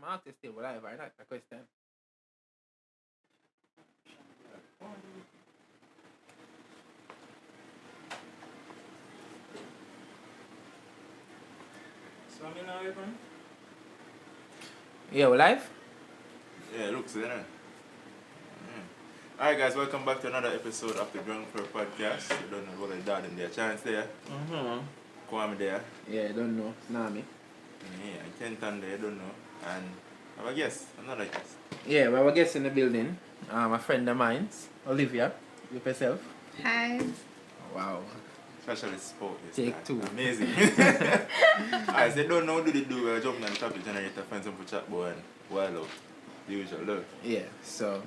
Mark is still alive, right? Not a question. So I'm in now, man. Yeah, we live? Yeah, looks it, Alright guys, welcome back to another episode of the Grung podcast. You don't know what I done in there. Chance there. Kwame there. Yeah, don't know. Nah, me. Yeah, and Kenton there, don't know. And have a guest, another guest. Yeah, we have a guest in the building. A friend of mine, Olivia. With herself. Hi. Wow. Especially sport this Take time. two. Amazing. Alright, so they don't know what do they do. We're jumping on the topic generator, find some for chat boy and wild out. The usual love. Yeah, so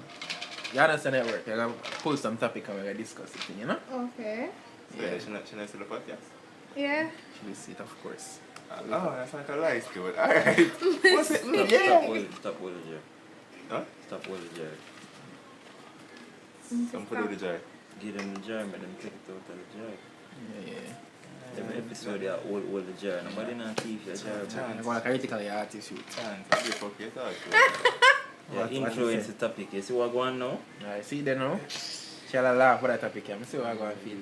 you understand that work. You're going to pull some topic and we're going to discuss it, you know? Okay. So yeah, should I see the podcast? Yeah. Should we see it, of course. Oh, that's like a lie skill. Alright. What's it? Stop with the jar. Huh? Stop with the jar. Some put it in the jar. Give them the jar, make them take it out of the jar. Yeah. Every episode they are all the jar. Nobody not teeth your jar. I'm going to critically artist shoot. Chance, I give fuck you talk. Yeah, influence the topic. You see what going on now? I see them now. Shall I laugh for that topic? I see what I'm going to feel.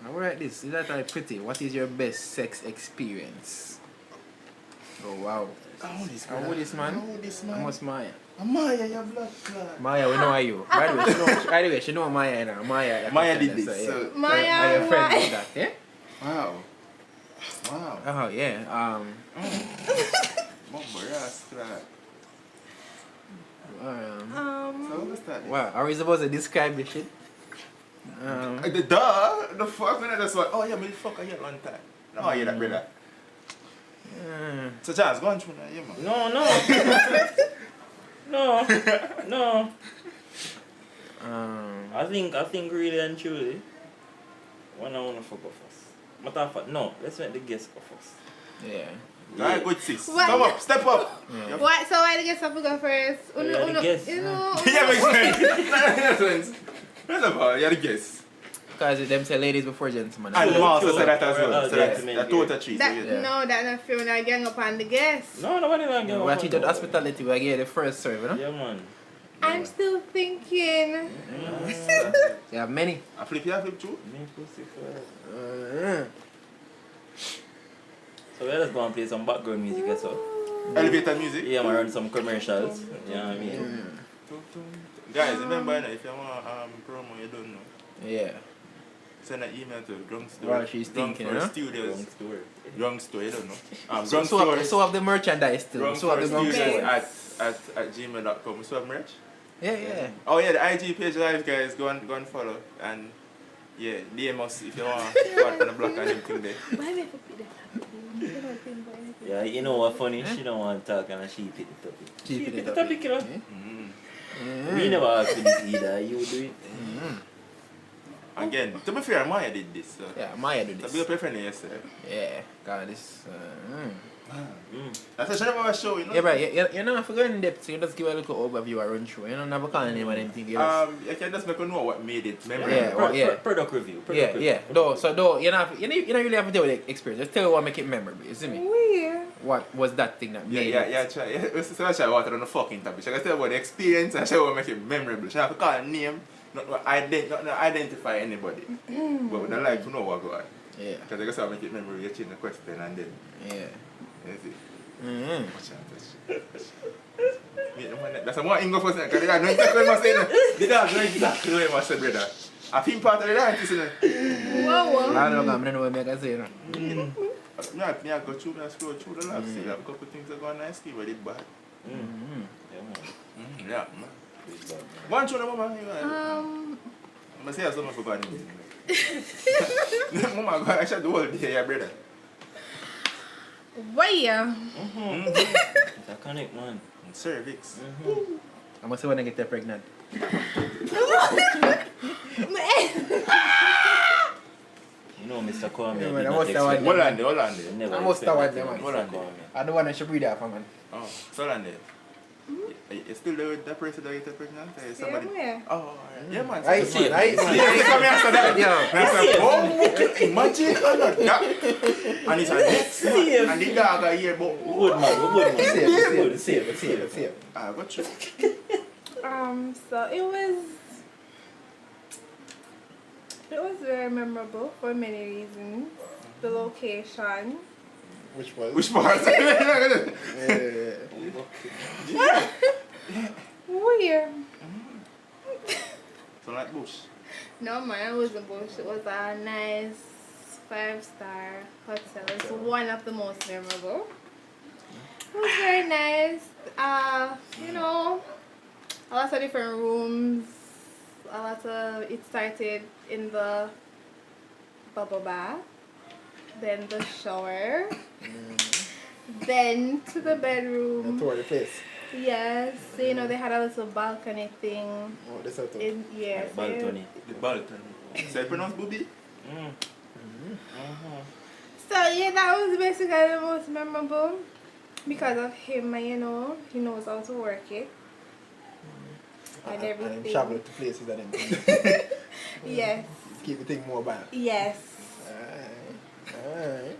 Alright, this is that like pretty. What is your best sex experience? Oh wow. How old is man? How old is man? Almost Maya. Maya, your blood clot. Maya, we know you. By the way, she know Maya now. Maya did this. So, yeah. So, Maya, Your friend did that, yeah? wow. Oh yeah. Mumbo ras clot. So what's that? Wow, are we supposed to describe this shit? The fuck when I just went, oh yeah, me fuck I get one time. No, I hear that brother. So Chance, go on through that, yeah man. No. I think really and truly, one I wanna fuck off first. Matter of fact, no, let's make the guest go first. Yeah. Alright, good sis. What? Come up, step up. Yeah. What? So why the guest have to go first? Yeah, the guest. You know. Yeah, makes sense. First of all, you're the guest. Because them say ladies before gentlemen. And the master said that as well. Oh, So yeah. that's total treat. That, Yeah. No, that's not fair when I gang up on the guest. No, nobody not get We treated hospitality, we get the first serve, you know? Yeah, man. I'm still thinking. You have many. I flip here, flip through. Me pussy first. So let's go and play some background music as well. Elevator music. Yeah, man, run some commercials. You know what I mean? Guys, remember if you want promo, you don't know. Yeah. Send an email to Grung Store. While she's thinking, you know? Studios. Wrong story. Grung Store, you don't know. Grung So Store. have the merchandise too. Grung So have the Store merchandise. Studios at gmail.com. So have merch? Yeah. Oh yeah, the IG page live guys, go and follow. And yeah, DM us if you want to go out on the block and everything there. Why they put that? Yeah, you know what funny? She don't want to talk and she pick the topic. She pick the topic, you know? Mm. We never asked for this either. You do it. Again, to be fair, Maya did this. So. Yeah, Maya do So this. be up your friend yesterday. Yeah, God, this. That's a shame of a show, you know? Yeah, but you know, if you go in depth, so you just give a little overview or run through. You know, never call name or anything. You You can just make you know what made it memorable. Yeah. Product review. Yeah. Though, you don't really have to tell the experience. Just tell what make it memorable. You see me? Weird. What was that thing that made it? Yeah, try. Yeah, so I try water on the fucking topic. I can tell about the experience and show what make it memorable. So I have to call a name, not identify anybody. But would I like to know what go on. Yeah. Because I guess I'll make it memorable, you change the question and then. Yeah. You see? Mm-hmm. Watch out. That's a more English person. Because the guy know exactly what I'm saying. The guy know exactly what I'm saying, brother. I think part of the dance, isn't it? Whoa. I don't know what I can say. I go through and scroll through the lab, see a couple things that go on nice, but it bad. Yeah, man. One through the mama, I'm going to say something for God. Mama, I should do all day, yeah, brother. Where? It's a connect, man. Cervix. I'm going to say when I get pregnant. You know, Mr. Kwame. Yeah, did man, I not must have expect- Hold on there. Never I must have expect one, Mr. man. Kwame. I don't want to breathe off, man. Oh, hold on there. You still there with that person that you took pregnant? Same way. Oh, alright. Yeah, man. Right, so- right, Yeah, man. he come here after that. Yeah. And I said, oh, imagine that. And it's a next man. Safe. And the dog are here, but Good man. Safe. I got you. So it was very memorable for many reasons. The location. Which was? Which part? Yeah. Where? So like bush. No man, it wasn't bush. It was a nice 5-star hotel. It's one of the most memorable. It was very nice. You know, a lot of different rooms. It started in the bubble bath, then the shower, then to the bedroom. Toward the place. Yes, so, you know, they had a little balcony thing. Oh, that's how to. Yes. Balcony. The balcony. So you pronounce booby? So yeah, that was basically the most memorable because of him. You know, he knows how to work it and everything. And travel to places that them. Yes. Keep the thing more bad. Yes. Alright.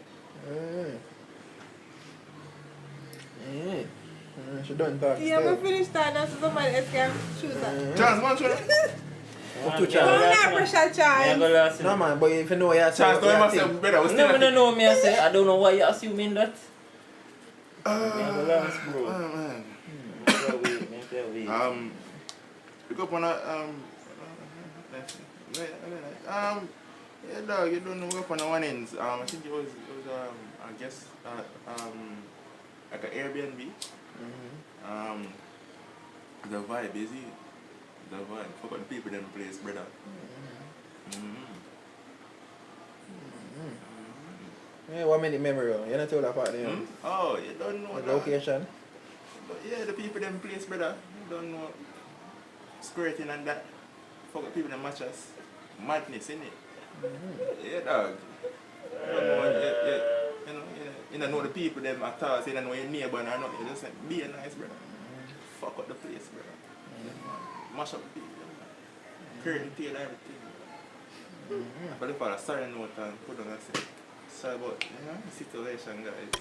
She done talk. Yeah, we finished that. Now so somebody else can choose that. Chance, man, sure. Two Oh, chance. not pressure chance. No man, but if you know yourself, Chance, don't you even say think. better. No, no, no, me I say, I don't know why you're assuming that. Me have a last, bro. Man. Me Pick up on a yeah, dog, you don't know up on the one ends. I think it was I guess like an Airbnb. The vibe is it. The vibe. Fuck the people in the place, brother. Yeah, 1 minute memory. You not told that part there. Oh, you don't know The that. location. But yeah, the people in the place, brother. You don't know squirting and that. Fuck the people in matches. Madness, innit? Yeah, dog. You don't know, you don't know the people them at all, so you don't know your neighbor and nothing. You just like, be a nice brother. Fuck up the place, brother. Mash up the people, man. Curtain tail everything. But if I sorry note and put on and say, sorry about the situation, guys.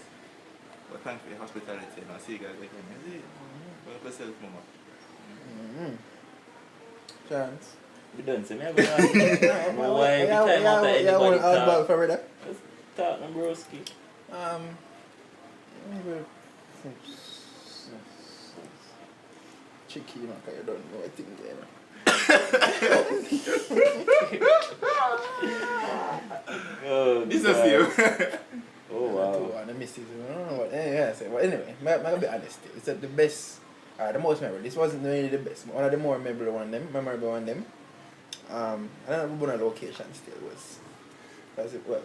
But thanks for your hospitality and I'll see you guys again. You see? Well, yourself, mama. Chance. You don't say me, I go ask. My wife, every time after anybody I'll talk. for that. Let's talk, no broski. Cheeky, you know, because you don't know what thing there. Oh, This is God. you. Oh, wow. And the missus, I don't know what. Yeah, so, but anyway, I'm be honest. It's the best, the most memorable. This wasn't really the best. One of the more memorable one them. I don't know what location still was. Because it, well,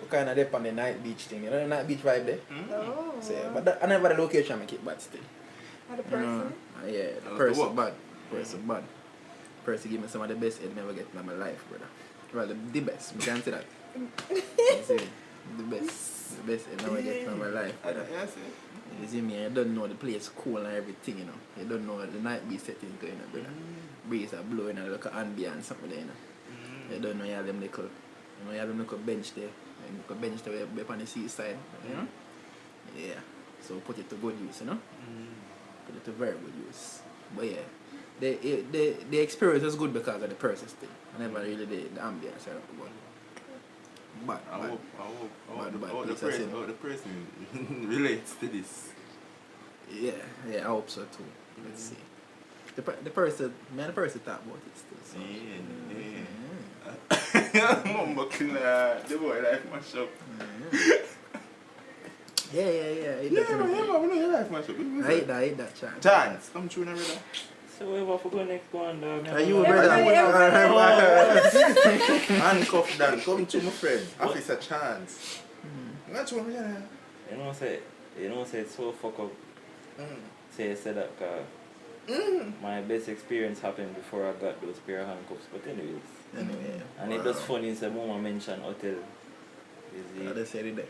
we kind of dip on the night beach thing. You know the night beach vibe there? Oh. So, yeah, but that, I never the location make it bad still. Had a person. Yeah, the That was person the bad. Person bad. Person give me some of the best head never get in my life, brother. Well, the best. We can say that. You see, the best. The best head never get in my life, brother. Yeah, see. You see me, you don't know the place cool and everything, you know. You don't know the night beach setting going on, brother. Breeze are blowing and look at ambience something there, you know. You don't know you have them little, bench there. And little bench there up on the seaside, you know. Yeah. So put it to good use, you know. Put it to very good use. But yeah, the experience was good because of the person still. I never really did the ambience, but I hope bad the person relates to this. yeah, I hope so too. Let's see. The person talk about it still. So. Mumbo killer, the boy life mash up. Yeah. Yeah, man, we know your life mash up. I hate that chance. Chance, come true now, brother. So where for go next one, dog? Are you a Everybody, brother? Handcuff down, come to my friend. Officer Chance. That's what we are. You know say it's so fuck up. Say that my best experience happened before I got those pair of handcuffs. But anyways. Anyway. And it was funny, so mama mentioned hotel. They said it there.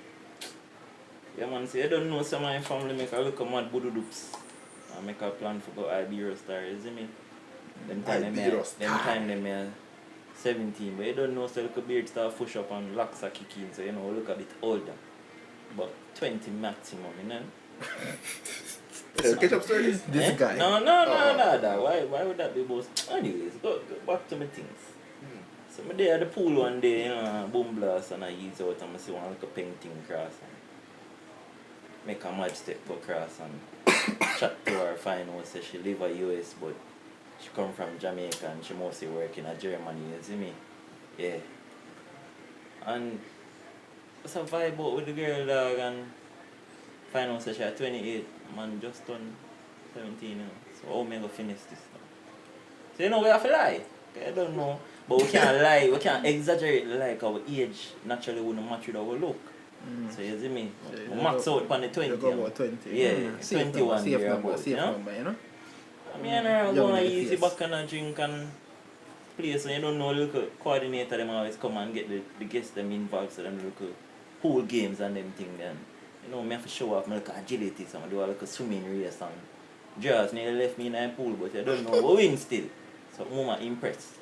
Yeah man, say you don't know some of my family make a look at mad boodoo doops. I make a plan for go Ibero Star, you see me? Them Ibero time them me 17, but you don't know, so little beard start push up and locks are kicking, so you know, look a bit older. But 20 maximum, you know? So ketchup stories? This guy. No. Why would that be both? Anyways, go back to my things. So I'm there at the pool one day, you know, boom blast, and I use out and I see one little painting cross and make a mad step go across and chat to her, find out say she live at US but she come from Jamaica and she mostly work in Germany, you see me? Yeah. And just a vibe out with the girl dog and find out say she at 28, man just turned 17, you know. So how am I gonna finish this now? So you know we have to lie. I don't know. But we can't lie, we can't exaggerate like our age naturally wouldn't match with our look. So you see me? So We max out on the 20. You go about 20. Yeah, Safe 21 safe year number, about, safe you know? number, you know? I mean, I go Young on in the easy face. back and a drink and place and you don't know local coordinator them always come and get the guests them involved so them local pool games and them thing then. You know, me have to show off my local agility, so I do a little swimming race and Jaws nearly left me in a pool but I don't know but win still. So mama impressed.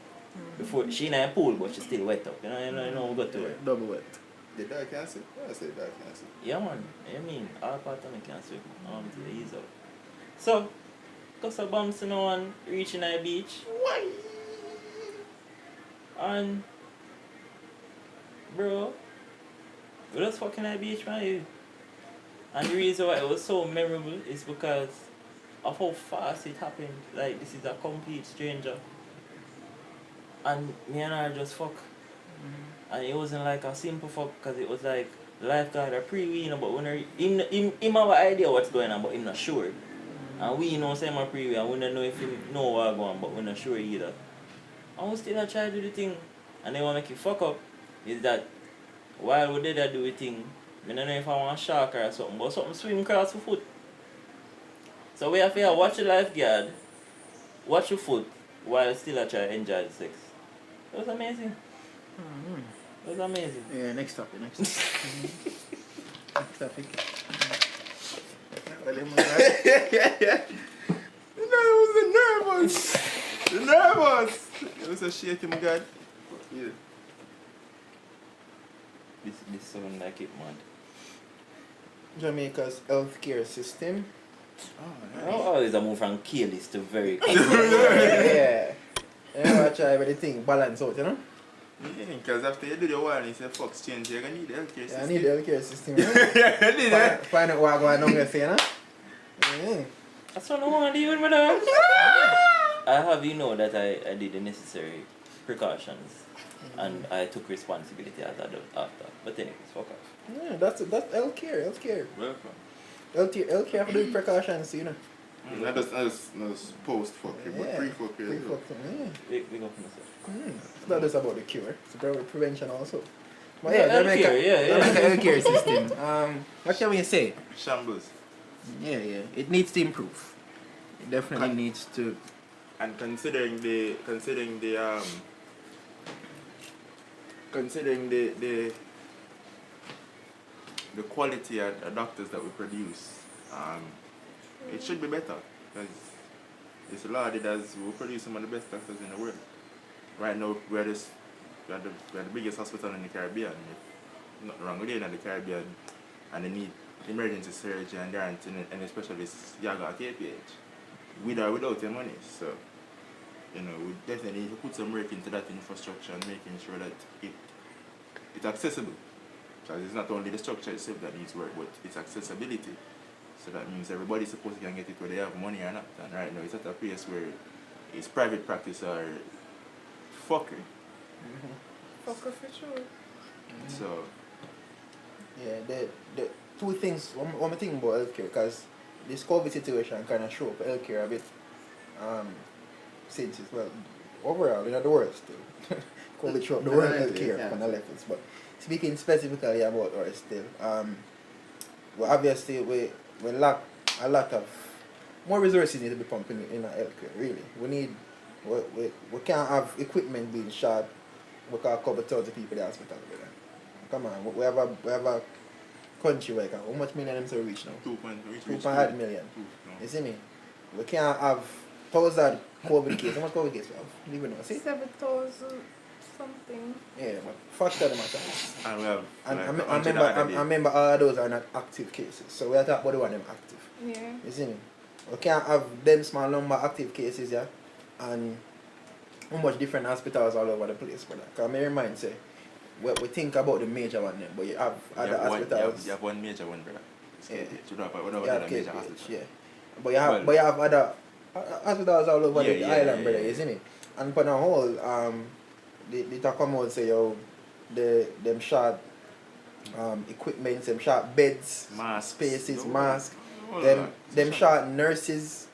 Before she in a pool but she still wet up. You know we got to her. Double wet. The dog can swim? I say dog can swim. Yeah man, I mean all part of me can swim. Until he's out. So cause of bouncing on reaching a beach. Why? And bro, we just fucking at beach man. And the reason why it was so memorable is because of how fast it happened. Like this is a complete stranger. And me and her just fuck. And it wasn't like a simple fuck because it was like lifeguard or pre-ween, but when him have an idea what's going on, but him not sure. And we know say my pre-ween and we don't know if he know what's going on, but we're not sure either. And we still try to do the thing. And they want to make it fuck up is that while we did that do the thing, I don't know if I want a shark or something, but something swim across the foot. So we have to watch the lifeguard, watch your foot while still try to enjoy the sex. It was amazing. It was amazing. Yeah, next topic. Next topic. Well, No, it was the nervous. It was a shaky, my God. Yeah. This sound like it, man. Jamaica's healthcare system. I always move from careless to very Yeah. You know, I try everything balance out, you know? Yeah, because after you do the one, it's a fuck change. You're going to need the healthcare system. I need the healthcare system. You know? Yeah, I need it. Find out what's going on, you say, you know? Yeah. That's what I want to do with my dog. I have you know that I did the necessary precautions and I took responsibility as adult after. But anyways, fuck off. Yeah, that's healthcare. Welcome. Healthcare have to do precautions, you know. Not just post-fuck, but pre-fuck. Pre-fuck, yeah. We go for myself. It's not just about the cure, it's about prevention also. But Yeah, yeah, Jamaica healthcare, healthcare system. What can we say? Shambles. Yeah. It needs to improve. It definitely needs to. And considering the quality of doctors that we produce, it should be better because it's lauded as we produce some of the best doctors in the world. Right now we're the biggest hospital in the Caribbean. If not wrong, we're in the Caribbean and they need emergency surgery and there aren't any specialists Yaga at KPH. With or without your money. So we definitely need to put some work into that infrastructure and making sure that it's accessible. Because it's not only the structure itself that needs work, but its accessibility. So that means everybody's supposed to get it whether they have money or not. And right now it's at a place where it's private practice or fuckery. Fucker for sure. So Yeah, the two things. One thing about healthcare, because this COVID situation kind of show up healthcare a bit. Since it's overall in the world still. COVID show up the world healthcare on the levels, but speaking specifically about ours still, well obviously we lack a lot of more resources need to be pumped in our healthcare. Really, we can't have equipment being shot. We can't cover 1,000 people in the hospital. Come on, we have a country where how much million them to reach now? 2.8 2.8 million. You see me? we can't have 1,000 COVID cases. How much COVID cases we have? Do you even know? See? 7,000 something. Yeah, but first of them are And we have and like I remember all those are not active cases. So we are talking about the one them active. Yeah. You see me? We can't have them small number active cases, yeah, and how much different hospitals all over the place, brother. Because my mind say, we think about the major one then, but you have other hospitals. You have one major one, brother. Yeah. You don't have one You have other major KPH, hospital. yeah. But you have other hospitals all over the island, brother, yeah. you see me? And for the whole, they talk come out and say, yo, them short equipment, them short beds, Masks. spaces, No. masks, All them that. short nurses,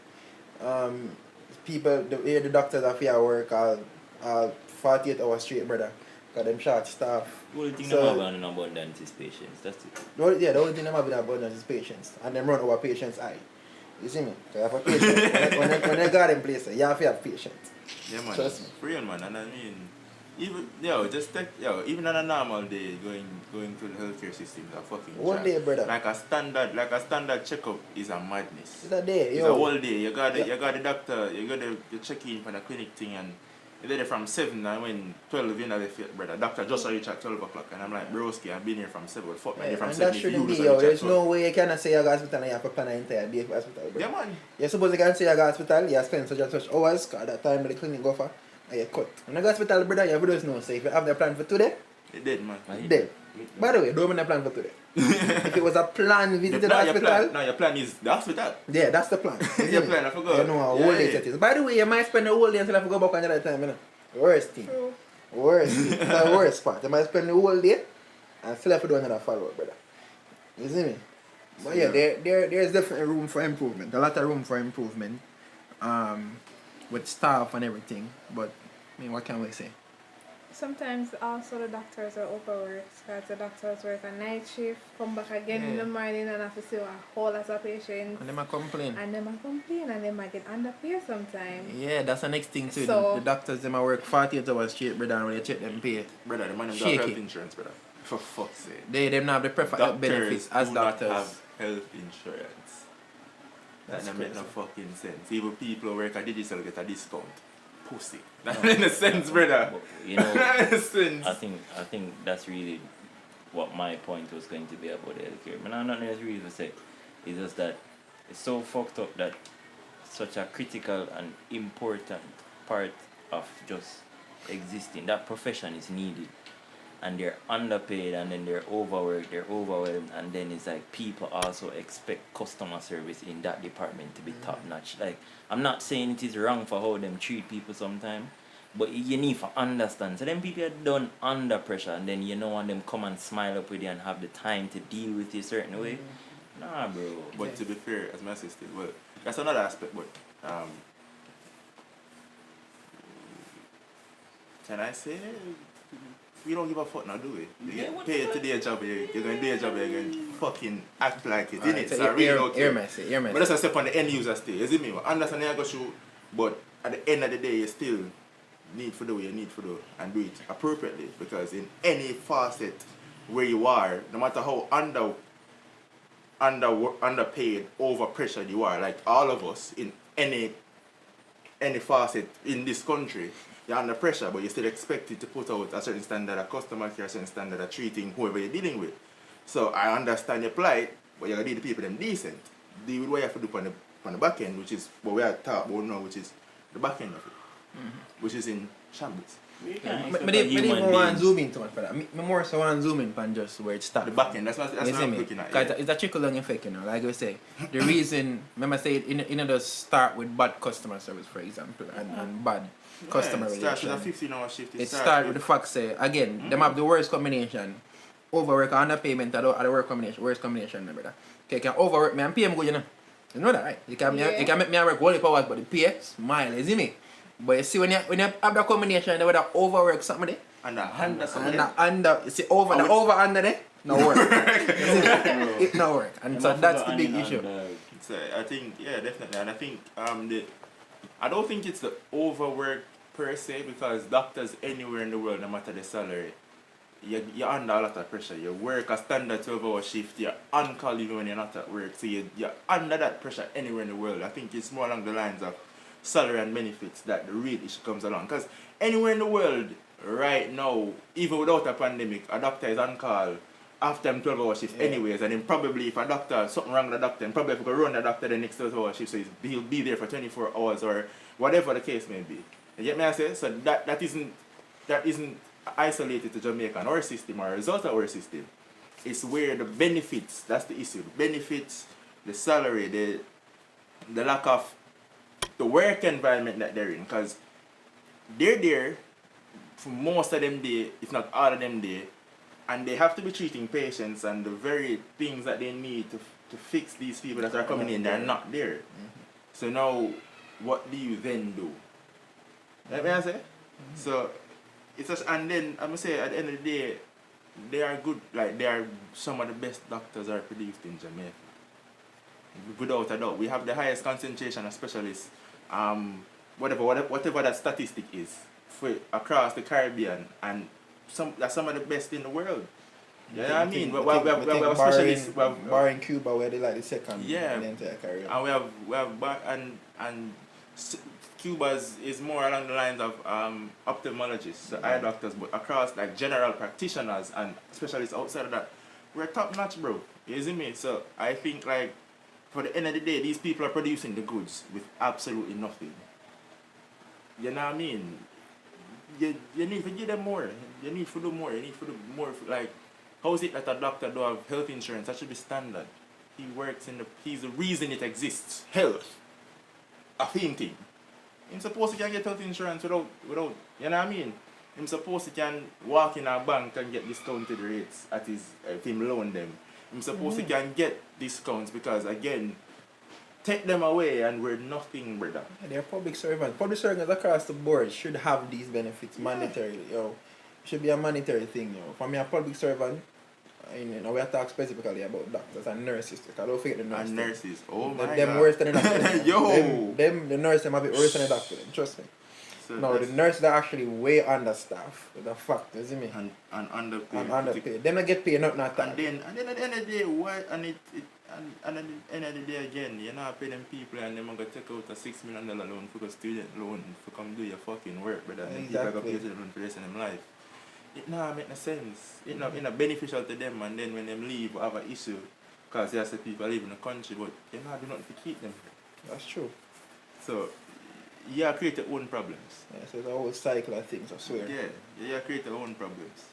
people, the doctors have to work all 48 hours straight, brother. Because them short staff. The only thing So- they have in abundance is patience. That's it. The only thing they have in abundance is patience. And them run over patience eye. You see me? So you have a patience. when they got in place, you have to have patience. Yeah, man. Trust me. Real, man. And I mean, even on a normal day, going to the healthcare system is a fucking One job. day, brother. Like a standard checkup is a madness. It's a day, It's yo. a whole day. You got Yeah. the doctor, you got the check in for the clinic thing, and you're there from 7 and when 12 you know they feel, brother. Doctor just reach at 12 o'clock, and I'm like, broski, I've been here from 7. Fuck man, Yeah, from and 7 that if shouldn't you be, just yo. reach at There's 12. no way you cannot say you go to hospital and you have to plan an entire day for hospital, bro. Yeah, man. You're supposed to can say you go to hospital, you spend such and such hours, because at that time the clinic go for, and you cut. When you go to hospital, brother, you have to know, say if you have the plan for today, It did, man. dead. By the way, don't have a plan for today. If it was a plan visit to the hospital, Your plan is the hospital. yeah, that's the plan. Your plan, I forgot. You know how Yeah, whole day yeah. it is. By the way, you might spend the whole day until I go back another time, you know. Worst thing. True. Worst thing. That's the worst part. You might spend the whole day and still have to do another follow-up, brother. You see me? But yeah, there's definitely room for improvement. A lot of room for improvement. With staff and everything. But I mean, what can we say? Sometimes also the doctors are overworked because the doctors work a night shift, come back again in the morning and have to see a whole lot of patients. And them a complain. And them a complain and they might get underpaid sometimes. Yeah, that's the next thing too. So- The doctors them a work 48 hours straight, brother, and when you check them pay. Brother, the man don't Shake have health it. insurance, brother. For fuck's sake. They them not have the preferred benefits as do doctors. not have health insurance. That's That don't make no crazy. fucking sense. Even people who work at digital get a discount. Pussy. That make no sense, brother. But, you know, That makes sense. I think that's really what my point was going to be about the healthcare. But I'm not really to say. It's just that it's so fucked up that such a critical and important part of just existing, that profession is needed. And they're underpaid and then they're overworked, they're overwhelmed, and then it's like people also expect customer service in that department to be top notch. Like, I'm not saying it is wrong for how them treat people sometimes, but you need to understand. So then people are done under pressure and then you know want them come and smile up with you and have the time to deal with you a certain way. Nah, bro. But to be fair, as my sister, well, that's another aspect, but can I say we don't give a fuck now, do we? You Yeah, get what paid the to do a job, you're going to do a job, you're going to fucking act like it, Alright, innit? so So I really don't care. hear me. But that's a step on the end user still, you see me? Understand I go shoot, but at the end of the day, you still need to do what you need to do and do it appropriately, because in any facet where you are, no matter how underpaid, overpressured you are, like all of us in any facet in this country, you're under pressure, but you're still expected to put out a certain standard of customer care, a certain standard of treating whoever you're dealing with. So I understand your plight, but you gotta deal with the people them decent. Deal with what you have to do on the back end, which is what we are taught about now, which is the back end of it, which is in shambles. You can't But expect a they human want being- to zoom in too much for that. Me more so want to zoom in on just where it starts. The back end, that's what You see I'm me? looking at. 'Cause Yeah. it's a trickle down effect, you know. Like I say, the reason, remember I say it does start with bad customer service, for example, and bad customer It starts with a relations. 15-hour shift. It starts with the fact say again, them have the worst combination. Overwork and underpayment are the worst combination, my brother. Okay, you can overwork me and pay me good, you know. You know that, right? You can make me work only hours, but the pay smile, you see me? But you see when you have that combination, they would have overwork something there. And the hand And the under, you see over under there, no work. It no work, and so that's the big issue. So I think, yeah, definitely, and I think I don't think it's the overwork per se, because doctors anywhere in the world, no matter the salary, you're under a lot of pressure. You work a standard 12-hour shift, you're on call even when you're not at work. So you're under that pressure anywhere in the world. I think it's more along the lines of salary and benefits that the real issue comes along. Because anywhere in the world right now, even without a pandemic, a doctor is on call after them 12-hour shift anyways. And then probably if a doctor, something wrong with the doctor, and probably if you go run the doctor the next 12-hour shift, so he'll be there for 24 hours or whatever the case may be. You get me I say? So that isn't isolated to Jamaica and our system or a result of our system. It's where the benefits, that's the issue. The benefits, the salary, the lack of the work environment that they're in. Because they're there for most of them day, if not all of them day, and they have to be treating patients and the very things that they need to fix these people that are coming in, they're not there. So now, what do you then do? Let me say? So, it's just, and then I'm gonna say at the end of the day, they are good, like they are some of the best doctors are produced in Jamaica. Without a doubt. We have the highest concentration of specialists, whatever that statistic is, for across the Caribbean, and that's some of the best in the world. You know what I mean? We have specialists. Barring Cuba, where they like the second in the entire Caribbean. And Cuba is more along the lines of ophthalmologists, eye doctors, but across like general practitioners and specialists outside of that, we're top notch, bro. You see me? So I think like for the end of the day, these people are producing the goods with absolutely nothing. You know what I mean? You need to give them more. You need to do more. You need to do more. Like, how is it that a doctor don't have health insurance? That should be standard. He works he's the reason it exists. Health. A thing. I'm supposed to can get health insurance without, you know what I mean? I'm supposed to can walk in a bank and get discounted rates at if him loan them. I'm supposed to can get discounts because, again, take them away and we're nothing, brother. They're public servants. Public servants across the board should have these benefits mandatorily. It should be a mandatory thing. For me, a public servant, we are talking specifically about doctors and nurses. Because don't forget the nurses. And nurses. Oh my God. Them worse than the doctor. Yo! The nurses have it worse than the doctor. Trust me. So no, the nurses are actually way understaffed. The fact, you see me? And underpaid. And underpaid. They don't get paid nothing at all. And then at the end of the day, at the end of the day again, you're not paying them people and they're going to take out a $6 million loan for a student loan to come do your fucking work, brother. And people are going to pay the loan for the rest of their life. It not make no sense. It not beneficial to them, and then when them leave, we have an issue because there's the people live in the country, but you not do nothing to keep them. That's true. So, you create your own problems. Yeah, so it's a whole cycle of things, I swear. Yeah, you create your own problems.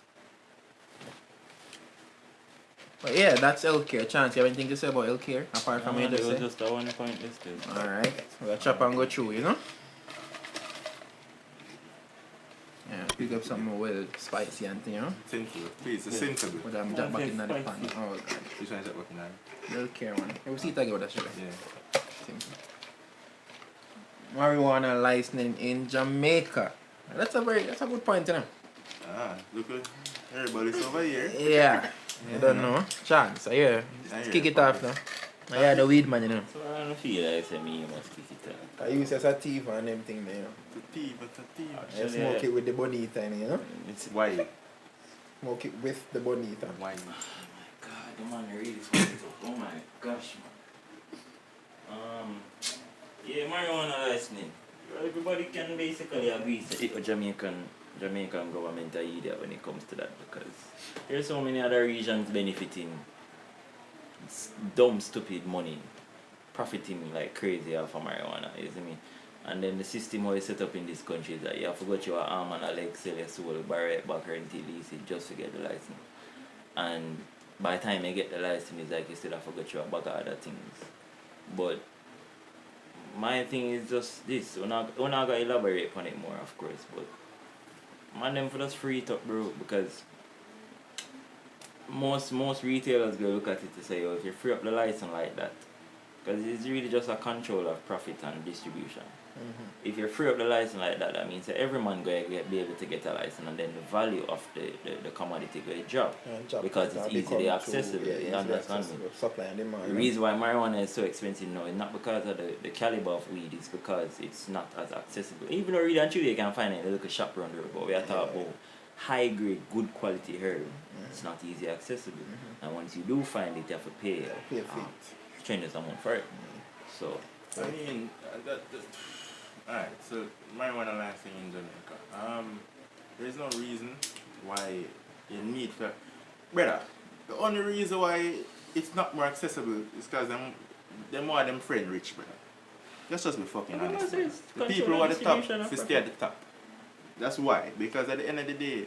But yeah, that's healthcare. Chance, you have anything to say about healthcare apart from what you just said? Just a 1 point listed. Alright, we'll chop and go through, you know? Yeah, pick up some well spicy and thing, you know? Sensible. Please, it's sensible. But I'm just back in the pan. Oh god. Which one is that working on? Healthcare one. We'll see it again with that sugar. Yeah. Simple. Marijuana licensing in Jamaica. That's a good point, you know? Look at everybody's over here. Yeah. You don't know. Chance, yeah. Let's kick it off now. I had the weed man, you know. So I don't feel like say me must kick it off. I use a sativa and them thing there, you know. Sativa. I smoke it with the bonita, you know? It's why? Smoke it with the bonita. Why? Oh my god, the man really smoked it up. Oh my gosh, man. Yeah, marijuana licensing. Everybody can basically agree that Jamaican government are idiot when it comes to that because there's so many other regions benefiting dumb, stupid money, profiting like crazy off of marijuana, you see me? And then the system how it's set up in this country is that you have to go to your arm and a leg, sell your soul, bury it back or until it just to get the license. And by the time you get the license, it's like you still have to go to a bag of other things. But my thing is just this. We're not going to elaborate on it more, of course, but man, them for just free it up, bro, because most retailers go look at it to say, oh, if you free up the license like that, because it's really just a control of profit and distribution. If you free up the license like that, that means that every man going to be able to get a license, and then the value of the commodity going to drop because it's easily accessible. You understand me? Supply and demand. The reason why marijuana is so expensive now is not because of the caliber of weed, it's because it's not as accessible. Even though really and truly you can find it in a little shop around the road, but we are talking about high grade, good quality herb, it's not easy accessible. And once you do find it, you have to pay Pay a fee. tremendous amount for it. So I mean, alright, so marijuana licensing in Jamaica. There's no reason why you need to. Brother, the only reason why it's not more accessible is because them more of them friend rich, brother. Let's just be fucking honest. Brother. The people who are at the top, they stay at the top. That's why. Because at the end of the day,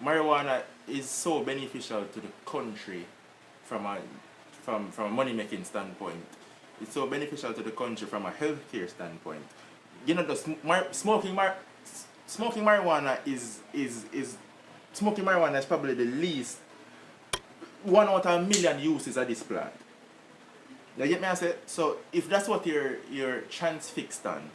marijuana is so beneficial to the country from a money making standpoint. It's so beneficial to the country from a healthcare standpoint. You know, the smoking marijuana is probably the least 1 out of a million uses of this plant. You get me? I say, so if that's what you're transfixed on,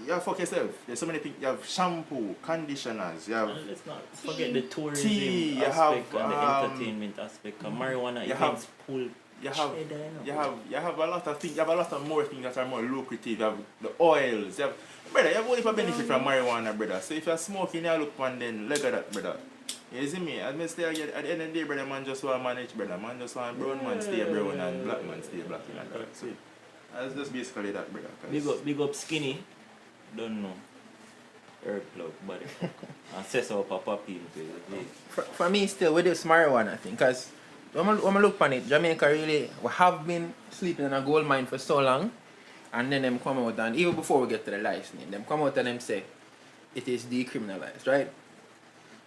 you fuck yourself. There's so many things. You have shampoo, conditioners, you have and let's not forget the tourism tea, aspect and the entertainment aspect. Marijuana events pull. You have a lot of things. You have a lot of more things that are more lucrative. You have the oils. You have only for benefit from marijuana, brother. So if you're smoking, you look one then leg of that, brother. You see me? As I say again, at the end of the day, brother, man just want to manage, brother. Man just want brown man stay brown and black man stay black. You know, that's it. That's just basically that, brother. Big up skinny. Don't know. Herb plug, body. And set up a puppy into it. For me, still, with this marijuana thing, because when I look on it, Jamaica really, we have been sleeping in a gold mine for so long, and then them come out, and even before we get to the licensing, them come out and them say, it is decriminalized, right?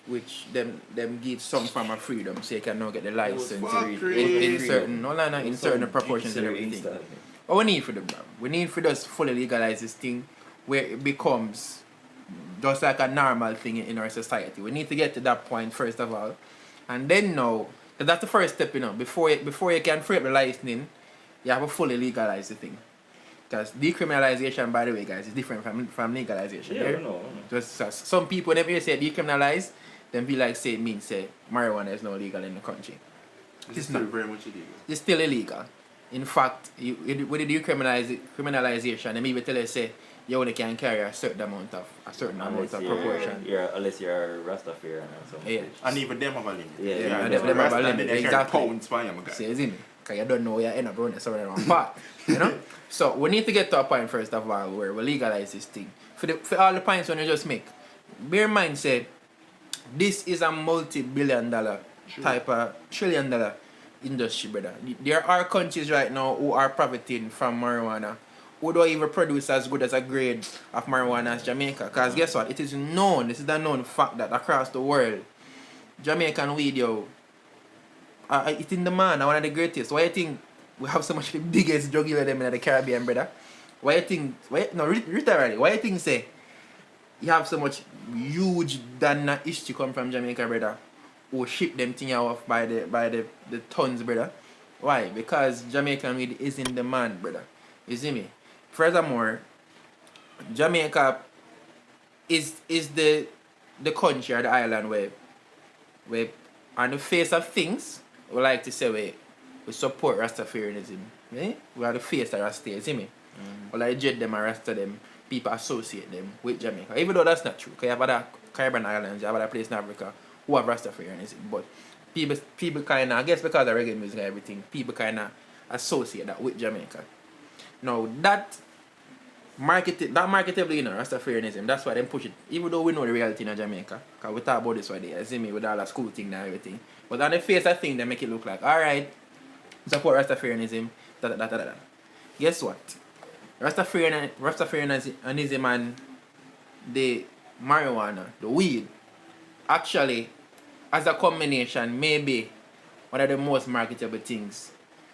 Which them give some form of freedom, so you can now get the license in certain proportions and everything. What we need for them, bro? We need for us fully legalize this thing, where it becomes just like a normal thing in our society. We need to get to that point first of all, and then now, that's the first step, you know. Before you can free up the licensing, you have to fully legalize the thing. Because decriminalization, by the way, guys, is different from legalization. Yeah, no. Just some people, whenever you say decriminalize, then be like, say it means say marijuana is not legal in the country. It's still very much illegal. It's still illegal. In fact, with the decriminalization, they maybe tell you say you only can carry a certain amount of proportion. Unless you're a Rastafarian or something. Yeah. And even them have a limit. Yeah, them have a limit. Exactly. Pounds for you, See, isn't it? Because you don't know where you end up running somewhere around part. You know? So we need to get to a point first of all where we legalize this thing. For all the points when you just make, bear in mind say this is a multi-billion-dollar type of trillion-dollar industry, brother. There are countries right now who are profiting from marijuana who don't even produce as good as a grade of marijuana as Jamaica. Because guess what? It is known, this is the known fact that across the world, Jamaican weed, it's in demand, one of the greatest. Why you think we have so much the biggest drug dealer them in the Caribbean, brother? Why you think, literally, why you think say, you have so much huge Dana history come from Jamaica, brother, who ship them thing off by the tons, brother? Why? Because Jamaican weed is in demand, brother. You see me? Furthermore, Jamaica is the country or the island where on the face of things, we like to say we support Rastafarianism. Eh? We are the face of Rasta, you see me? We like dread them and Rasta them, people associate them with Jamaica. Even though that's not true, because you have other Caribbean islands, you have other places in Africa who have Rastafarianism. But people kind of, I guess because of reggae music and everything, people kind of associate that with Jamaica. Now, that marketable, you know, Rastafarianism, that's why they push it. Even though we know the reality in Jamaica, because we talk about this one day, you see me, with all the school thing and everything. But on the face of thing, they make it look like, alright, support Rastafarianism, da. Guess what? Rastafarianism and the marijuana, the weed, actually, as a combination, maybe one of the most marketable things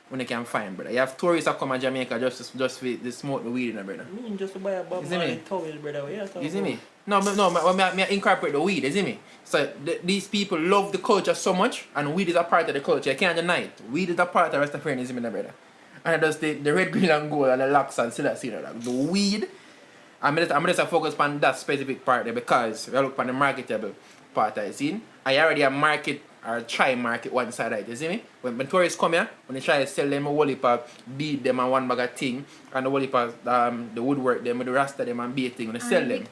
when you can find, brother. You have tourists that come to Jamaica just to smoke the weed, you know, brother. I mean, just to buy a Bob Marley towel, brother. You see me? No, I incorporate the weed, you see me? So these people love the culture so much, and weed is a part of the culture. You can't deny it. Weed is a part of Rastafarianism, you know, brother. And just the red, green, and gold, and the locks, and see, you know, like, the weed. I'm just focus on that specific part there because we look on the marketable part of it, see? I already a market or try market one side of it, you see me? When tourists come here, when they try to sell them a whole heap of bead them and one bag of thing, and the whole heap of the woodwork them with the rasta them and bead thing, when they sell them.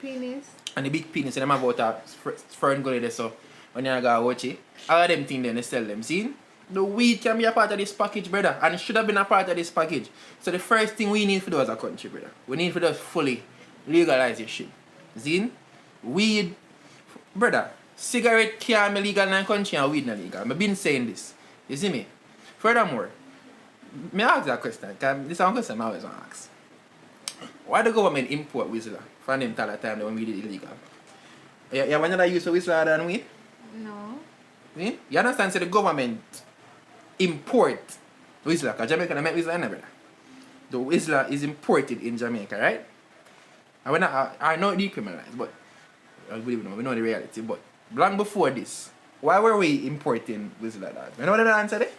and the big penis, and them about a foreign gully there, so when you go watch it, all of them things then they sell them. See? The weed can be a part of this package, brother, and it should have been a part of this package. So the first thing we need to do as a country, brother, we need to just fully legalize this shit. See? Weed, brother, cigarette can't be legal in the country and weed not legal. I've been saying this. You see me? Furthermore, may I ask that question? Because this is a question I always want to ask. Why the government import Whistler from them till the time when we did illegal? You have another use for Whistler other than weed? No. See? You understand? So the government import Whistler, because Jamaica don't make Whistler, brother. The Whistler is imported in Jamaica, right? And I know it decriminalized, but I believe we know the reality. But long before this, why were we importing Whistler, dog? You know what the answer there?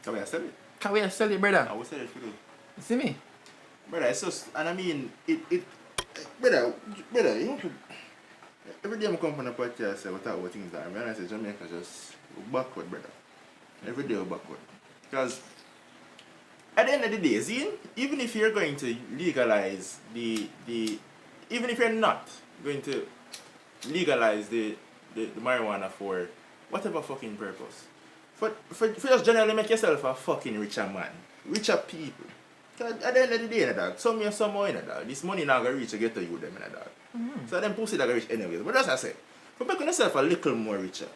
Can we sell it? Can we sell it, brother? I will sell it for you. You see me? Brother, it's just, and I mean, brother, you know, every day I come from the podcast, I say, what about things that I say, Jamaica just backward, brother. Every day we're backward. Because at the end of the day, see, even if you're going to legalize even if you're not going to legalize the marijuana for whatever fucking purpose, for just generally make yourself a fucking richer man, richer people. At the end of the day, dog, some here, some more, dog. This money not gonna reach to get to you, them, dog. Mm-hmm. So them pussy not gonna reach anyways. But that's what I say. For making yourself a little more richer,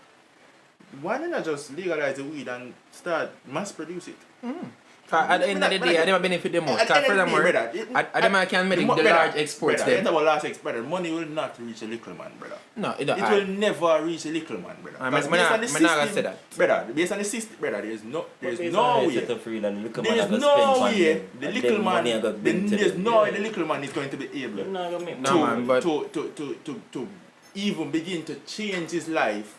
why not just legalize the weed and start mass produce it? Mm-hmm. At the end of the day, I never benefit them more. Because furthermore, I can make the large exports there. Brother, money will not reach a little man, brother. No, it will never reach a little man, brother. I'm not gonna say that. Brother, based on the system, brother, there's no way. There's no way the little man is going to be able to even begin to change his life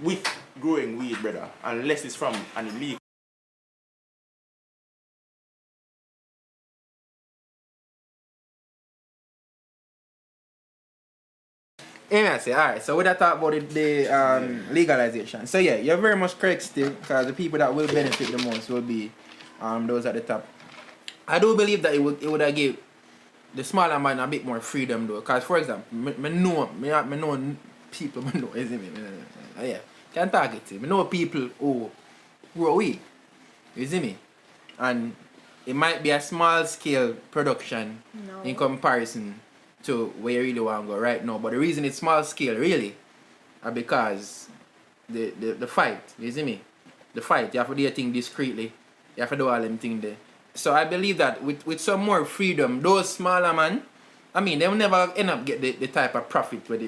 with growing weed, brother, unless it's from an illegal. Anyway, I say, alright, so we talk about the legalization. So yeah, you're very much correct still, because the people that will benefit the most will be those at the top. I do believe that it would have give the smaller man a bit more freedom though, because for example, I know people, isn't it? Yeah, can't target it. I know people who grow weed, you see me? And it might be a small scale production in comparison to where you really want to go right now. But the reason it's small scale really are because the fight, you see me? The fight, you have to do your thing discreetly. You have to do all them things there. So I believe that with some more freedom, those smaller man, I mean, they will never end up get the type of profit where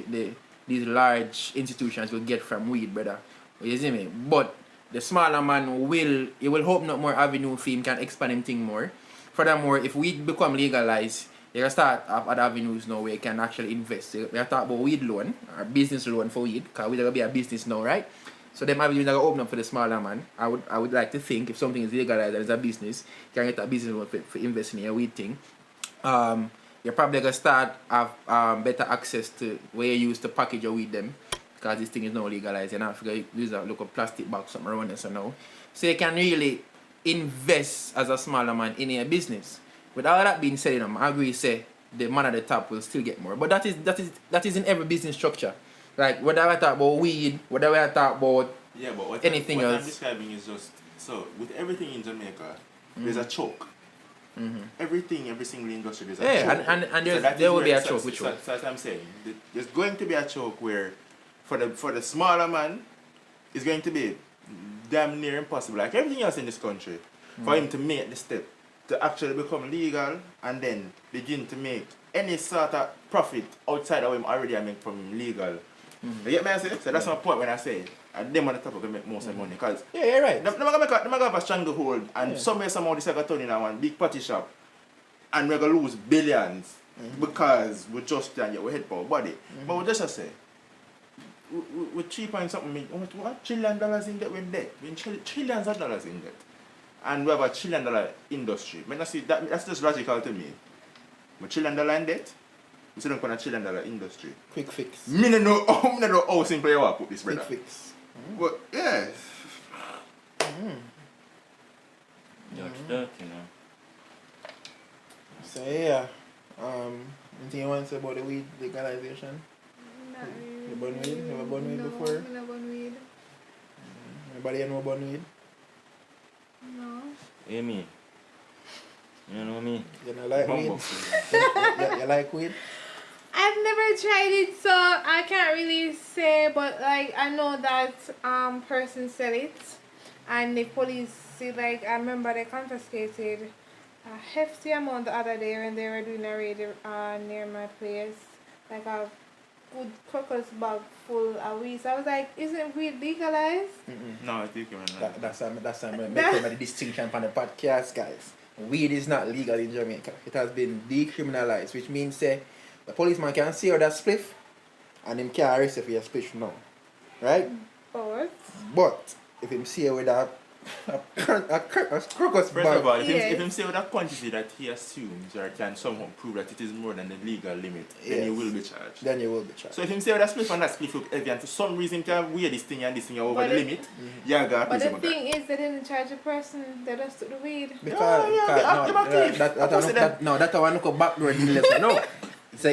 these large institutions will get from weed, brother. You see me? But the smaller man will open up more avenue for him, can expand him thing more. Furthermore, if weed become legalized, you can start have other avenues now where you can actually invest. We are talking about weed loan or business loan for weed, because weed will be a business now, right? So them avenues are going to open up for the smaller man. I would like to think if something is legalized and it's a business, you can get a business loan for investing in a weed thing. You're probably going to start have better access to where you use to package your weed them, because this thing is now legalized. You're not going to use a local plastic box something around this now. So you can really invest as a smaller man in a business. With all that being said, I agree say the man at the top will still get more. But that is in every business structure. Like whether I talk about weed, whether I talk about anything else. What I'm describing is just, so with everything in Jamaica, there's a choke. Mm-hmm. Every single industry there's a choke. And there will be a choke. So that's what I'm saying. There's going to be a choke where for the smaller man, it's going to be damn near impossible. Like everything else in this country, for him to make the step to actually become legal and then begin to make any sort of profit outside of him already I make from legal. Mm-hmm. You get me I say? So that's my point when I say them on the top are going to make most of the money. Because yeah, you're right. They're going to have a stranglehold and somewhere somehow this is going to turn in one big party shop and we're going to lose billions because we just can't get our head power body. But we just say, we 3 point something, what $1 trillion in debt? We're in debt. We're in trillions of dollars in debt. And we have $1 trillion industry. I see that's just logical to me. $1 trillion in debt, we still don't want $1 trillion industry. Quick fix. I don't know how simple you want to put this, brother. Quick fix. But yeah. Judge that, you know. So yeah, Anything you want to say about the weed legalization? Not really. You burn weed? You ever burn weed before? No, I never burn weed. Anybody here know burn weed? No. Hear me? You know me? You don't like weed? You like weed? I've never tried it, so I can't really say, but like I know that person sell it, and the police see, like, I remember they confiscated a hefty amount the other day when they were doing a raid near my place, like a good crocus bag full of weed. So I was like, isn't weed legalized? No, I think you're right. That's the distinction from the podcast, guys. Weed is not legal in Jamaica. It has been decriminalized, which means the policeman can see you that spliff and him can't arrest you for your spliff now. Right? But if him see you with a crocus First bag. of all, if him say with a quantity that he assumes or can somehow prove that it is more than the legal limit, then you will be charged. So if him say with a spliff and that spliff look heavy and for some reason he can wear this thing and this thing over the limit, yeah, got but the thing is, they didn't charge the person that just took the weed. That's how I look backdoor dealers. No. So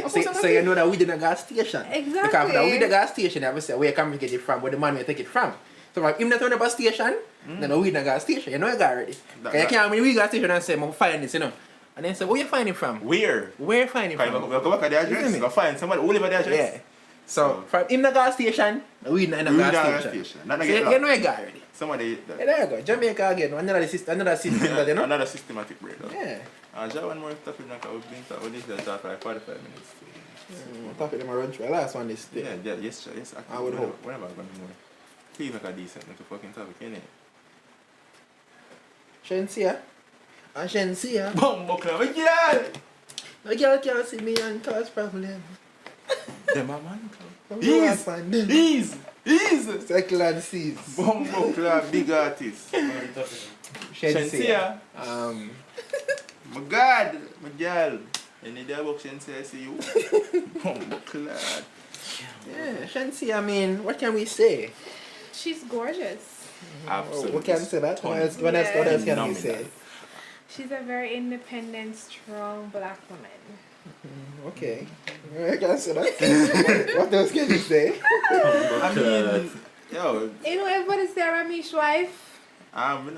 you know that weed in a gas station. Exactly. Because the weed in a gas station, I will say where can we get it from, where the man will take it from. So if him not on the bus station, then the weed in a gas station, you know you got already. You can't weed gas station and say, I'm find this, you know. And then say, where you find it from? Where you find it from? We'll go back at the address, go find somebody who live at the address. Yeah. So from him the gas station, the weed in a gas station. So you know you got already. Somebody yeah, there you go. Jamaica again, another system that, you know. Another systematic breakdown. Yeah. Just one more topic now, we've been talking about this for like 45 minutes. Topic them run through. The last one is still. Yeah, yes. I would hope. Whenever I'm going to more. Please make a decent little fucking topic, innit? Shensia. Bumbo club, girl! The girl can't see me and cause problem. Them a man club. Ease! Circle and seas. Bumbo club, big artist. Shensia. My God, my girl. Any day about Shensia, I see you. Bumbo club. Yeah, Shensia, I mean, what can we say? She's gorgeous. Absolutely. We can say that. What else can we say? She's a very independent, strong black woman. Okay. I can say that. What else can you say? I mean, yo. You know, everybody say Ramish's wife. I'm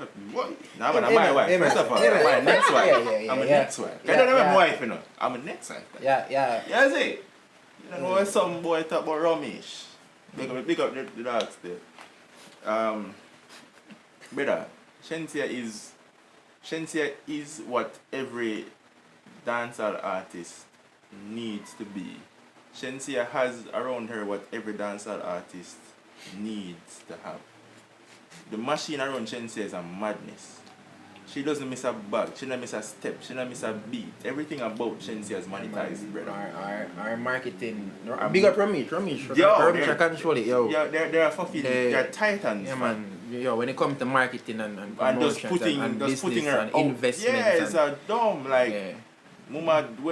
my wife. First of all, I'm my next wife. I'm a next wife. I don't know my wife, you know. I'm a next wife. Yeah. You see? You know when some boy talk about Ramesh. Big up the dogs there. Brother, Shensia is what every dancehall artist needs to be. Shensia has around her what every dancehall artist needs to have. The machine around Shensia is a madness. She doesn't miss a bag, she doesn't miss a step, she doesn't miss a beat. Everything about Shensia is monetized, brother. Our marketing. Big up Ramesh. Yo, Ramesh can control it, yo. Yeah, they're fucking, they're titans. Yeah, man. Yo, when it comes to marketing and just putting her and investments. Yeah, it's a dumb, like, yeah. Mama do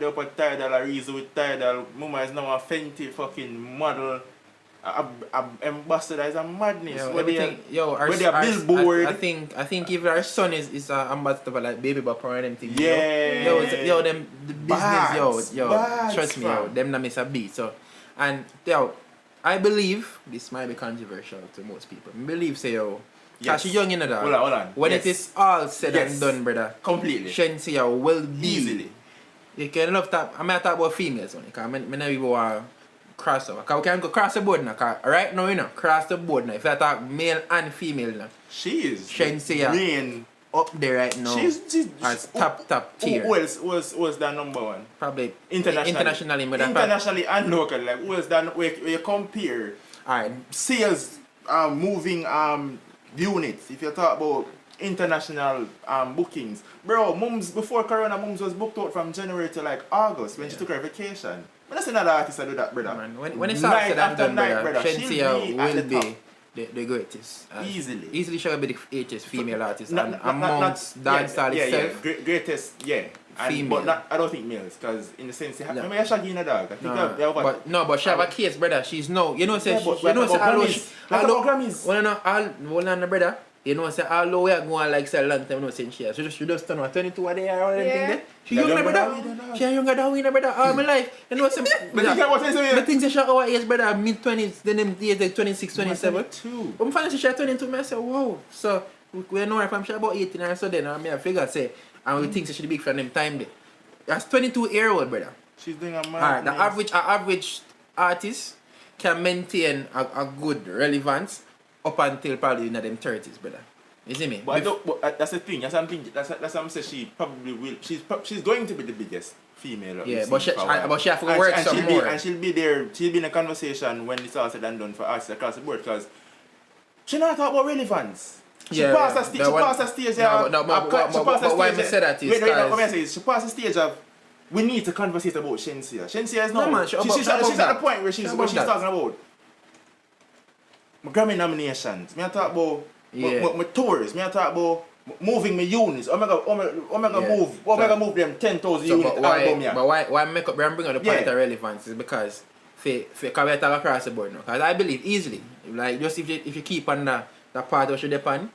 up a Tidal, a reason with Tidal. Mama is now a Fenty fucking model. Ambassador is a madness. Yo, where they are billboard. I think if our son is an ambassador for like Baby Bop or them things. Yeah. Yo, them the business, bads, trust me, yo, them not miss a beat. So, and yo, I believe this might be controversial to most people. I believe say yo. Yes. She young in the Hold on. When it is all said and done, brother. Completely. Shensia will be easily. You can love talk. I mean, talk about females only. Cause I never even want crossover. Cause we can go cross the board now. Cause right now, you know, cross the board now. If I talk male and female now. She is. Shensia up there right now. She's as top tier. Who else was that number one? Probably internationally and locally. Like who else that where you compare? Alright. Sales moving units. If you talk about international bookings, bro, before Corona, Mums was booked out from January to like August when she took her vacation. But that's another artist that do that, brother. Man, when it's all said and done, brother, Shensia will be the greatest. Easily she will be the greatest female artist amongst dancehall itself. Yeah, greatest, yeah. But I don't think males, because in the sense, remember Shaggy in a dog? I think but she have a case, brother. She's no, you know, say, Grammys. hold on, brother. You know, say, although we are going like say a long time, you know, since she just turn 22 a day or anything Yeah. there. She Yeah, younger, younger brother. than we, She younger than we, brother, all my life. You know, some, But you can't watch this the things that she our age, brother, mid-20s, then them years like 26, 27. 22. But I'm finding she 22, I say, wow. So, we know her from she about 18 or so then, I figure, say, and we think she should be big for them time there. That's 22-year-old, brother. She's doing a Alright, mad the average artist can maintain a good relevance up until probably in them 30s, brother. You see me? But, I don't, but that's the thing. That's something. That's what I'm saying. She probably will. She's going to be the biggest female. Yeah, but she have to and work and some she'll more. Be, and she'll be there. She'll be in a conversation when it's all said and done for artists across the board. Because she not talk about relevance. She passed a stage. She passed a stage. But why I say that is wait, what I say is she passed a stage of. We need to conversate about Shensia. Shensia is now. No, man, she's at the point where she's talking about my Grammy nominations. Me I talk about my tours. Me I talk about moving my units. Omega move them 10,000 units album. Yeah. But why make up? Bring up the point of relevance is because for career talk across the board now. Because I believe easily, like just if you keep on that part of should depend.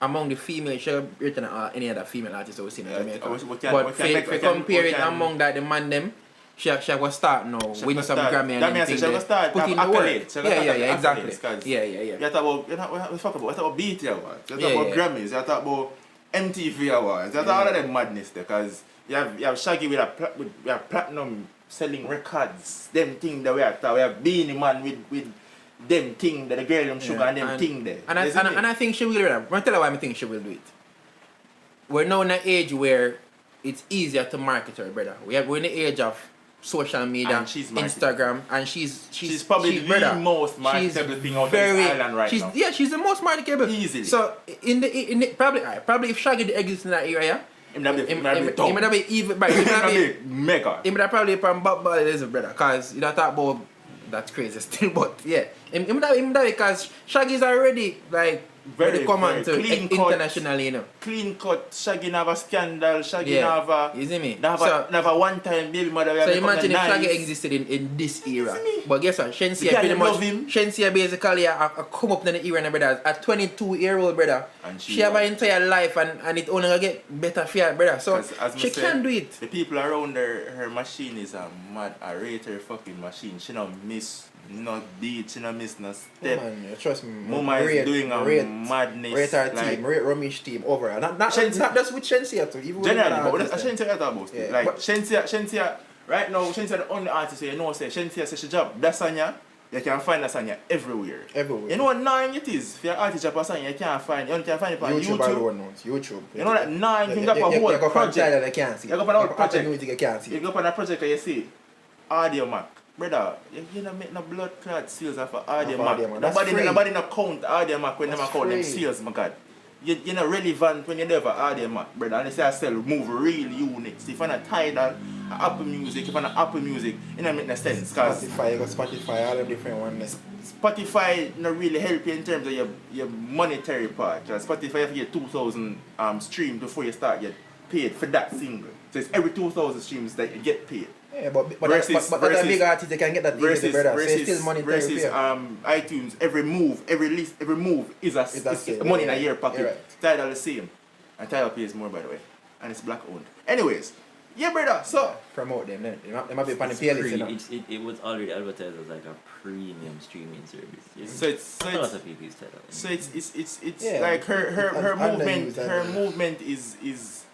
Among the females, she written any other female artist I was seeing in Jamaica. But if you compare it among that the man them, she will start now, win some Grammy and everything. She will start put in the work. Yeah, exactly. Yeah. You talk about, what we talk about? You talk about BET Awards, you talk about Grammys, you talk about MTV Awards, you talk about all of them madness there, because you have Shaggy with a platinum selling records, them thing that we have Beanie Man with them thing that the girl them sugar and them thing there. And I think she will do that. I'll tell you why I think she will do it. We're now in an age where it's easier to market her, brother. We're in the age of social media, and Instagram, and she's probably the most marketable thing out on this island right now. Yeah, she's the most marketable. Easily. So in the probably if Shaggy exists in that area, He might be even mega. He might probably from Bob Elizabeth, brother, because you don't talk about that's crazy still, but yeah. Because Shaggy's already like very common to internationally, you know. Clean cut, Shaggy never scandal, Shaggy never. You see me? Never one time baby mother. So imagine if Shaggy existed in this era. But guess what? Shensia pretty much Shensia basically come up in the era, brother. A 22-year-old brother. And she have her entire life and it only gonna get better for her, brother. So she can do it. The people around her machine is a rate her fucking machine. She don't miss no beat, she don't miss no step. Oh man, trust me. Mama is doing a madness. Rate our team, rate Romish team overall. Not just with Shensia too. Even generally, but that's Shensia talk about. Yeah, like Shensia, right now, Shensia the only artist you know say Shensia says she job. That Sanya, you can find that Sanya everywhere. Everywhere. You know what nine it is? For your artist job Sanya, you can't find it on YouTube. YouTube. You know that nine you can go for a whole project. You can't see. You go for a whole project. Music you can't see. You go for a project and you see Audio Mac. Brother, you don't make no blood clot sales of Audio Mac. Nobody no count Audio Mac when they count them sales, my God. You're not relevant when you do for Audio Mac, brother. And they say I sell move real units. If you're not Tidal, Apple Music, if you're not Apple Music, it don't make no sense. Spotify, you got Spotify, all them different ones. Spotify not really help you in terms of your monetary part. Spotify you have to get 2,000 streams before you start get paid for that single. So it's every 2,000 streams that you get paid. Yeah, but a big artist they can get that easy, brother. So it's still money versus iTunes, every move is money in a year pocket. Right. Tidal the same. And Tidal pays more, by the way. And it's black owned. Anyways, yeah, brother, so promote them then. They might be on the playlist, you know. It was already advertised as like a premium streaming service. You know? So it's a lot of people use Tidal. So it's like her movement is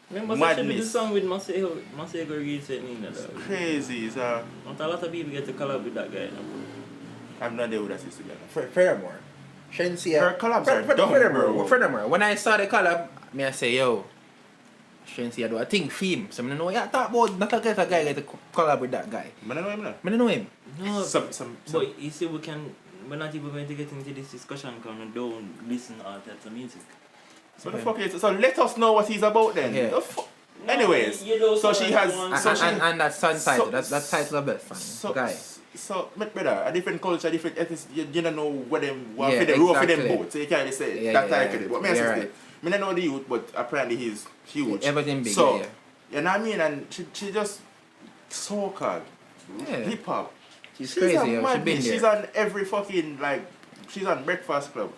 remember especially the song with Masego recently. It's crazy. Not a lot of people get to collab with that guy. I have no idea who that is together. Furthermore, Shensia. Her collabs are dumb, Furthermore, when I saw the collab, I say, yo, Shensia do a thing theme. So I know, yeah, talk about not a guy get to collab with that guy. I don't know him now. I don't know him. No, but you see, we're not even going to get into this discussion because we don't listen to all types of music. So the fuck is so let us know what he's about then. Yeah. Anyways, so she has and that song title, that title of the song, guy. So, brother, a different culture, different ethnicity, you don't know what them for them both. So you can't just say that title. But me I don't know the youth, but apparently he's huge. Everything big. So you know what I mean? And she just soca, hip hop. She's crazy. She's on every fucking she's on Breakfast Club.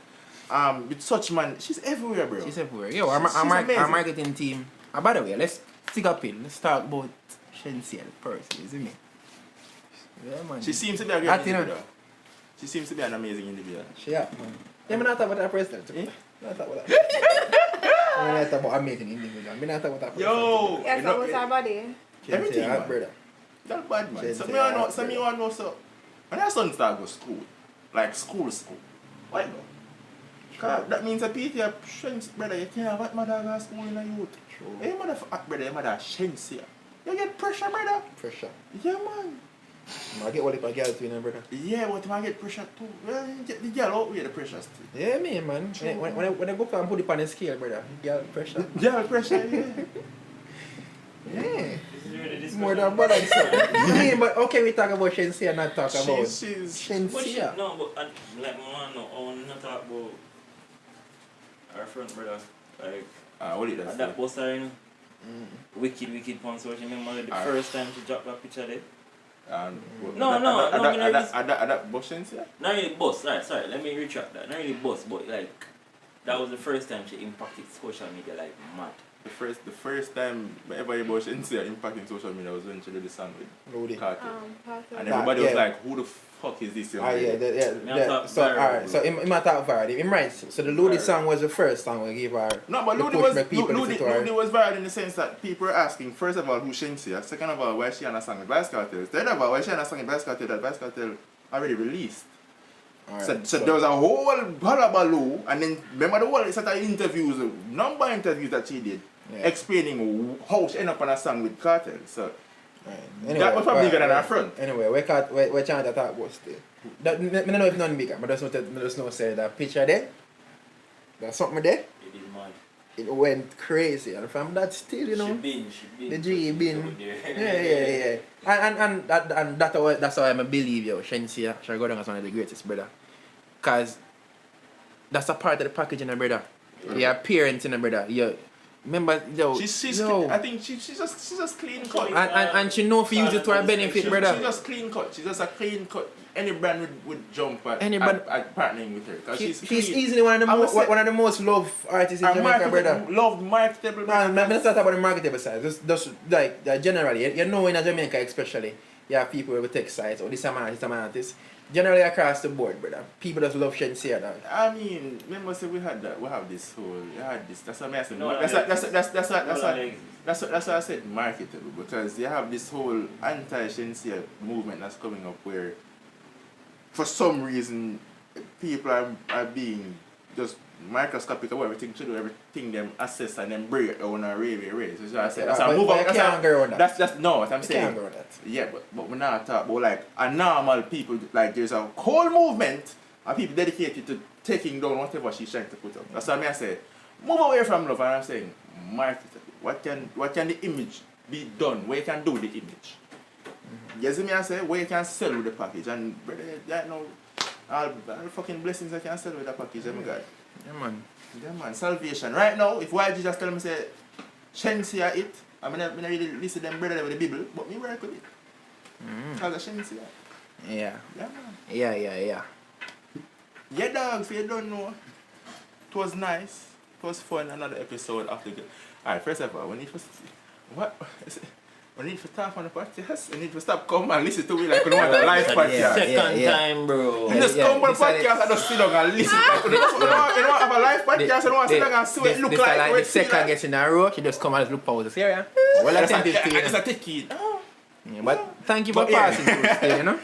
with such man, she's everywhere, bro. She's everywhere. Yo, our amazing. marketing team. By the way, let's stick up in. Let's talk about Shensia person, isn't it? Yeah, man. She seems to be a great individual. She seems to be an amazing individual. She man. Yeah, I'm not talking about that president. Not talking about that. I'm not talking about amazing individual. I'm not talking about that president. Yo! Yes, that was our body. Everything, man. Brother. That's bad, man. Some of you want to know, so when our son start go school, like school, why go? Because that means a PT shrinks, brother. You can't have that mother go to school in a youth. True. Hey, brother, your mother shrinks here. You get pressure, brother. Pressure. Yeah, man. I get what if I get to you, brother. Yeah, but I get pressure too. Well, you get the girl out with the pressure still. Yeah, me, man. When I go and put it on the scale, brother, girl pressure. Girl pressure, yeah. Yeah. It's More than brother. Yeah, but okay, we talk about Shensia, not talk about She's Shensia. No, but like man, no, I want to talk about our friend brother. Like what is that poster, you know? Wicked on social media. The first time she dropped that picture there. No, that bus Shensia? Not really boss, right, sorry, let me retract that. Not really boss, but like that was the first time she impacted social media like mad. The first time everybody about Shensia impacting social media was when she did the song with Carter. And everybody was like, who the fuck is this young lady? So alright, so in my talk viral, him right. So the Ludi song was the first song we gave her. No, but Ludi was viral in the sense that people were asking, first of all, who Shensia, second of all, why she on a song with Vice Cartel, third of all, why she on a song with Vice Cartel that Vice Cartel already released. Right, so there was a whole hullabaloo, and then remember the whole set of interviews, number of interviews that she did, explaining how she ended up on a song with Cartel. So anyway, that was probably bigger than her front. Anyway, we're trying to talk about still. I don't know if none bigger, but there's no say that picture there. There's something there. It is mad. It went crazy, and from that still, you know, she been. the G been. Yeah. And that's how I believe you, Shensia shall go down as one of the greatest, brother. Cause that's a part of the package, in a brother. Your appearance, in a brother. Remember, I think she's just clean cut. And she know if you use it to her benefit, brother. She's just clean cut. She's just a clean cut. Any brand would jump at partnering with her. She's easily one of the most loved artists in Jamaica, brother. Loved, marketable. Man, let's talk about the marketable side. Just like generally, you know, in Jamaica especially, you have people who will take sides, or this a man artist. Generally across the board, brother. People just love Shensia, dog. I mean, remember, say we had that. We have this whole. We had this. That's what I said. That's why I said marketable, because you have this whole anti-Shensia movement that's coming up, where, for some reason, people are being just microscopic of everything to do, everything them assess and then break it on a raise. So I said, that's move on. That's no, what I'm saying. Yeah, but we're not talking about like a normal people. Like there's a whole movement of people dedicated to taking down whatever she's trying to put up. That's what I say. Move away from love, and I'm saying market. What can the image be done? Where you can do the image? You see me, I say where you can sell with the package, and brother, that know all the fucking blessings I can sell with the package. Oh my God. Yeah man, salvation. Right now, if YG just tell me say Shensia it, I mean I really listen to them brother with the Bible, but me work with it. Cause of Shensia. Yeah. Yeah man. Yeah. Yeah dog, so you don't know. It was nice. It was fun, another episode after the alright, first of all, we need to talk on the podcast. We need to stop coming and listen to me like we want a live podcast. Second time, bro. You just come on the podcast and just sit down and listen. You don't have a live podcast, you don't want to sit down and see what it look like. The second gets in a row, she just come and look pauses here, yeah? Well, it's a ticket. Yeah, but thank you for passing through still, you know?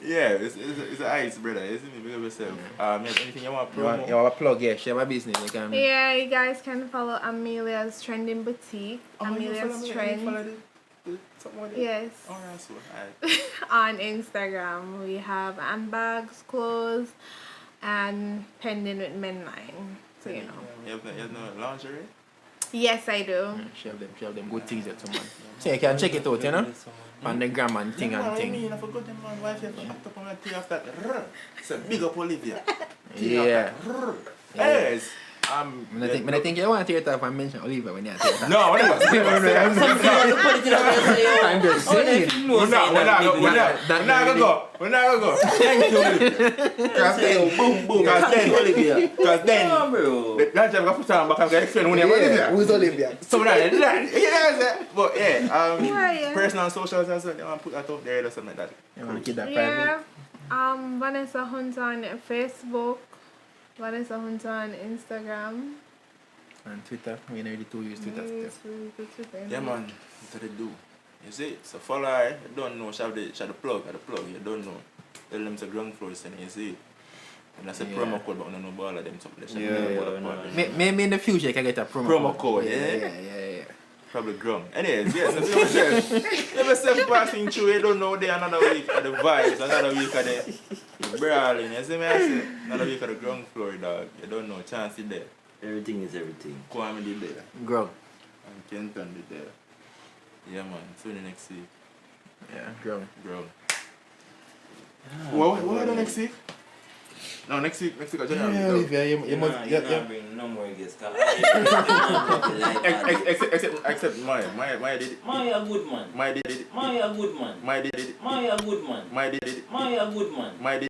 Yeah, it's an ice, brother. Isn't it? Big of yourself. Anything you want to promote? You have a plug, yeah. She have a business. You can... Yeah, you guys can follow Amelia's Trending Boutique. Amelia's Trend. Yes. Oh, that's what On Instagram, we have handbags, clothes, and pending with men line. So you know. You have no lingerie? Yes, I do. Yeah, she have them good things there too, man. So you can check it out, you know? On the gram and thing and thing. I mean, I forgot them man. Wife have act up on my tea after that. It's a big up Livia. Yeah. Yes. I think you want to tear it off and mention Livia when you tear it off. No, we're not. I'm just saying. We're not gonna go. Thank you. Because then, that's just put on back and explain when you're Olivia. Who's Olivia? So that, but yeah, personal socials as well. They want to put that up there or something like that. You want to keep that Yeah. private? Vanessa Hunt on Facebook. Vanessa Hunt on Instagram. And Twitter. We nearly 2 use Twitter still. Yeah, man. What do they do? You see, so follow her. You don't know. Shall the plug. You don't know. Tell them to Grung floor, you see. And that's a promo code, but I don't know about all of them. Maybe in the future you can get a promo code. Yeah. Probably Grung. Anyways, yes, if yourself passing through, you don't know there another week of the vibes, another week of the brawling. You see me? I say, another week of the Grung floor, dog. You don't know. Chance is there. Everything is everything. Kwame did there. Grung. And Kenton did there. Yeah, man. So the next week. Yeah, Grung. What the next week? No, next week I just Olivia, you must. You're bring no more guests. Except Maya did it. Maya good man. Maya did it. Maya good man. Maya did it. Maya good man. Maya did it. Maya good man. Maya did it.